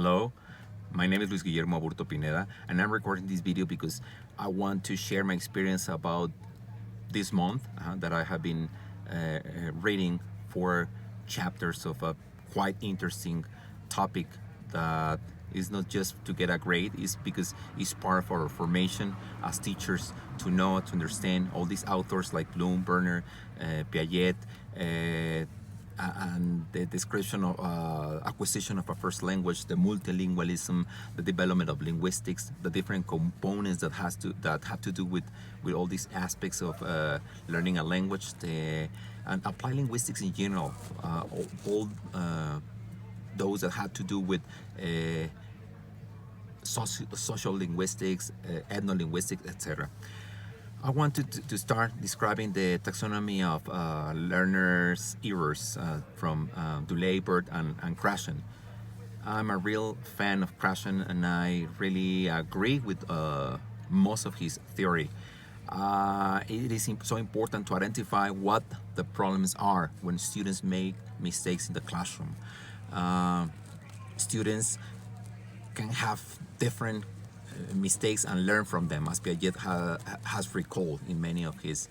Hello, my name is Luis Guillermo Aburto Pineda, and I'm recording this video because I want to share my experience about this month that I have been reading 4 chapters of a quite interesting topic that is not just to get a grade, it's because it's part of our formation as teachers to know, to understand all these authors like Bloom, Berner, Piaget, and the description of acquisition of a first language, the multilingualism, the development of linguistics, the different components that have to do with all these aspects of learning a language, and apply linguistics in general, all those that have to do with social linguistics, ethno-linguistics, etc. I wanted to start describing the taxonomy of learners' errors from Dulay, Bert, and Krashen. I'm a real fan of Krashen, and I really agree with most of his theory. It is so important to identify what the problems are when students make mistakes in the classroom. Students can have different mistakes and learn from them, as Piaget has recalled in many of his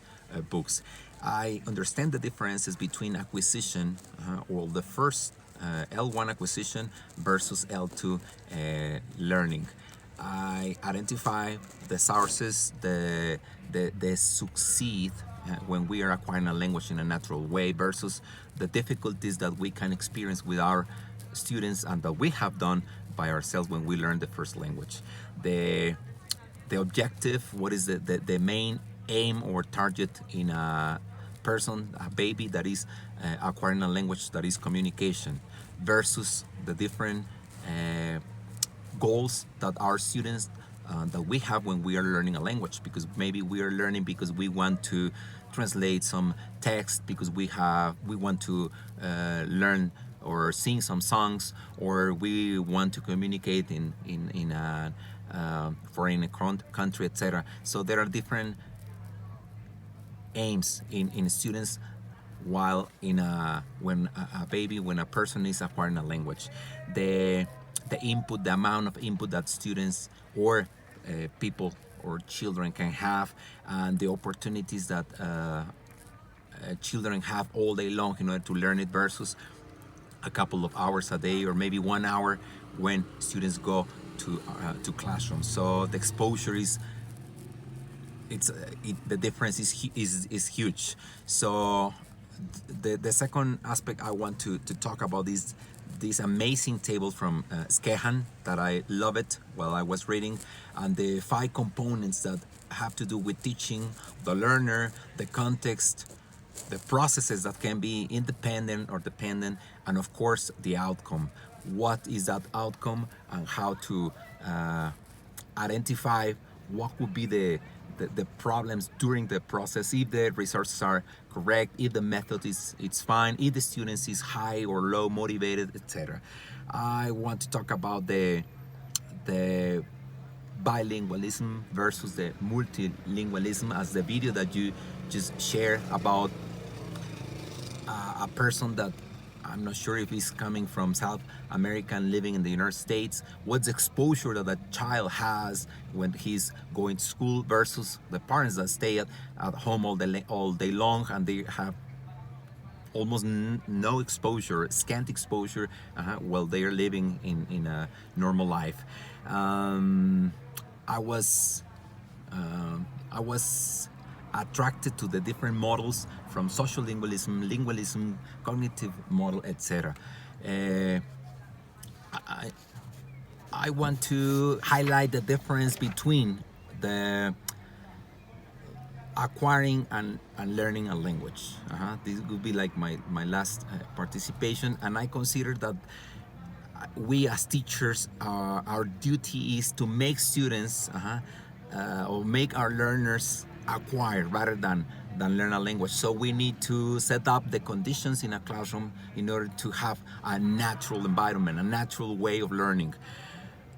books. I understand the differences between acquisition, or the first L1 acquisition versus L2 learning. I identify the sources, the succeed when we are acquiring a language in a natural way versus the difficulties that we can experience with our students and that we have done by ourselves when we learn the first language. The objective, what is the main aim or target in a person, a baby that is acquiring a language, that is communication, versus the different goals that our students that we have when we are learning a language, because maybe we are learning because we want to translate some text, because we want to learn or sing some songs, or we want to communicate in a foreign country, etc. So there are different aims in students while when a person is acquiring a language. The input, the amount of input that students or people or children can have, and the opportunities that children have all day long in order to learn it versus a couple of hours a day or maybe 1 hour when students go to classrooms. So the exposure is the difference is huge. So the second aspect I want to talk about is this amazing table from Skehan that I love it while I was reading, and the 5 components that have to do with teaching, the learner, the context, the processes that can be independent or dependent, and of course the outcome. What is that outcome, and how to identify what would be the problems during the process, if the resources are correct, if the method is fine, if the students is high or low motivated, etc. I want to talk about the bilingualism versus the multilingualism, as the video that you just shared about a person that I'm not sure if he's coming from South America and living in the United States. What's the exposure that a child has when he's going to school versus the parents that stay at home all day long, and they have almost no exposure, scant exposure, while they are living in a normal life. I was attracted to the different models from social lingualism, cognitive model, etc. I want to highlight the difference between the acquiring and learning a language. This would be like my last participation, and I consider that we as teachers, our duty is to make students or make our learners acquire rather than learn a language. So we need to set up the conditions in a classroom in order to have a natural environment, a natural way of learning.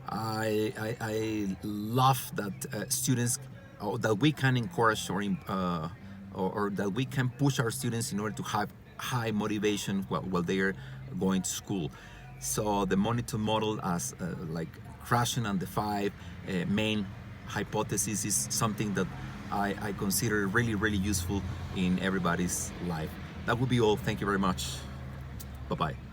I love that students, or that we can encourage or that we can push our students in order to have high motivation while they are going to school. So the monitor model as like crashing on the five main hypothesis is something that I consider really, really useful in everybody's life. That would be all. Thank you very much. Bye bye.